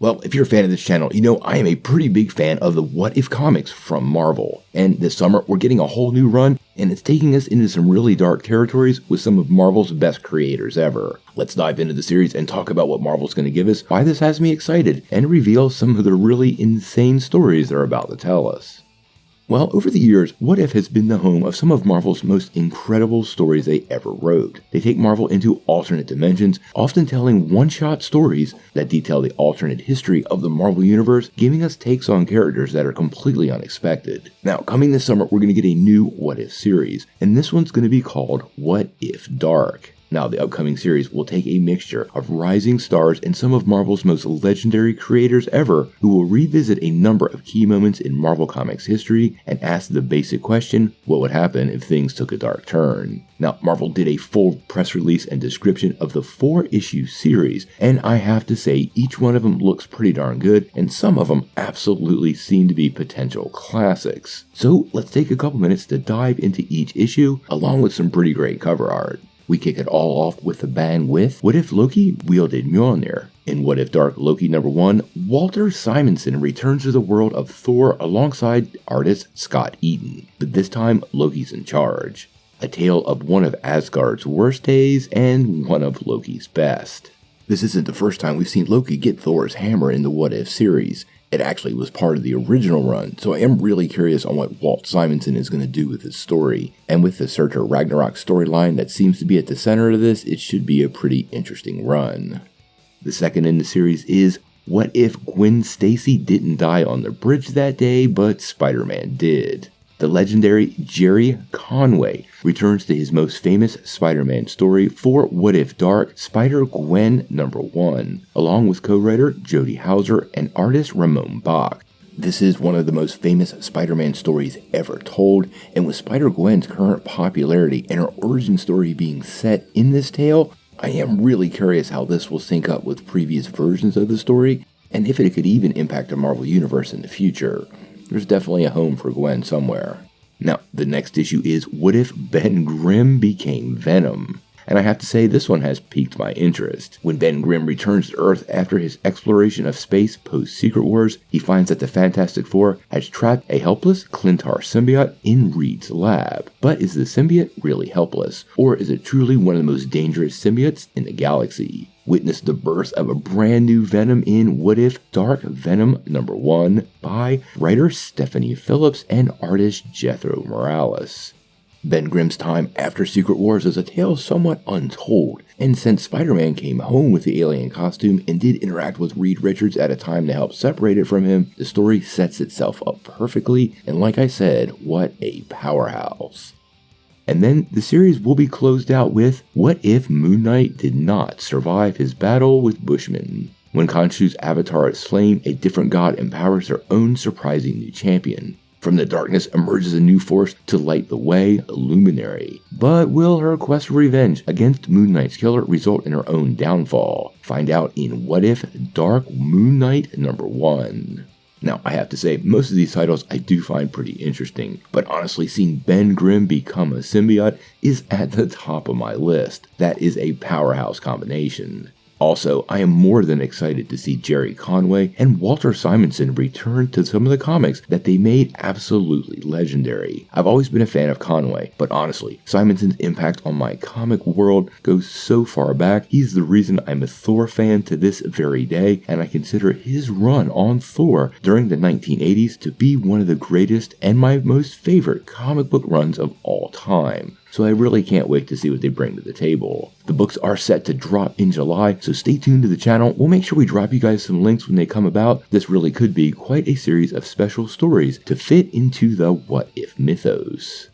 Well, if you're a fan of this channel, you know I am a pretty big fan of the What If comics from Marvel. And this summer, we're getting a whole new run, and it's taking us into some really dark territories with some of Marvel's best creators ever. Let's dive into the series and talk about what Marvel's going to give us, why this has me excited, and reveal some of the really insane stories they're about to tell us. Well, over the years, What If has been the home of some of Marvel's most incredible stories they ever wrote. They take Marvel into alternate dimensions, often telling one-shot stories that detail the alternate history of the Marvel Universe, giving us takes on characters that are completely unexpected. Now, coming this summer, we're going to get a new What If series, and this one's going to be called What If Dark. Now, the upcoming series will take a mixture of rising stars and some of Marvel's most legendary creators ever, who will revisit a number of key moments in Marvel Comics history and ask the basic question, what would happen if things took a dark turn? Now, Marvel did a full press release and description of the 4-issue series, and I have to say each one of them looks pretty darn good, and some of them absolutely seem to be potential classics. So let's take a couple minutes to dive into each issue, along with some pretty great cover art. We kick it all off with a bang with What If Loki wielded Mjolnir? In What If Dark Loki #1, Walter Simonson returns to the world of Thor alongside artist Scott Eaton, but this time Loki's in charge. A tale of one of Asgard's worst days and one of Loki's best. This isn't the first time we've seen Loki get Thor's hammer in the What If series. It actually was part of the original run, so I am really curious on what Walt Simonson is going to do with his story. And with the Surtur Ragnarok storyline that seems to be at the center of this, it should be a pretty interesting run. The second in the series is What If Gwen Stacy didn't die on the bridge that day, but Spider-Man did? The legendary Jerry Conway returns to his most famous Spider-Man story for What If Dark SpiderGwen #1, along with co-writer Jody Houser and artist Ramon Bach. This is one of the most famous Spider-Man stories ever told, and with Spider-Gwen's current popularity and her origin story being set in this tale, I am really curious how this will sync up with previous versions of the story, and if it could even impact the Marvel Universe in the future. There's definitely a home for Gwen somewhere. Now, the next issue is What If Ben Grimm became Venom? And I have to say, this one has piqued my interest. When Ben Grimm returns to Earth after his exploration of space post-Secret Wars, he finds that the Fantastic Four has trapped a helpless Clintar symbiote in Reed's lab. But is the symbiote really helpless? Or is it truly one of the most dangerous symbiotes in the galaxy? Witness the birth of a brand new Venom in What If Dark Venom #1 by writer Stephanie Phillips and artist Jethro Morales. Ben Grimm's time after Secret Wars is a tale somewhat untold, and since Spider-Man came home with the alien costume and did interact with Reed Richards at a time to help separate it from him, the story sets itself up perfectly, and like I said, what a powerhouse. And then the series will be closed out with What If Moon Knight did not survive his battle with Bushmen? When Khonshu's avatar is slain, a different god empowers their own surprising new champion. From the darkness emerges a new force to light the way, a Luminary. But will her quest for revenge against Moon Knight's killer result in her own downfall? Find out in What If Dark Moon Knight #1. Now, I have to say, most of these titles I do find pretty interesting, but honestly, seeing Ben Grimm become a symbiote is at the top of my list. That is a powerhouse combination. Also, I am more than excited to see Jerry Conway and Walter Simonson return to some of the comics that they made absolutely legendary. I've always been a fan of Conway, but honestly, Simonson's impact on my comic world goes so far back. He's the reason I'm a Thor fan to this very day, and I consider his run on Thor during the 1980s to be one of the greatest and my most favorite comic book runs of all time. So I really can't wait to see what they bring to the table. The books are set to drop in July, so stay tuned to the channel. We'll make sure we drop you guys some links when they come about. This really could be quite a series of special stories to fit into the What If mythos.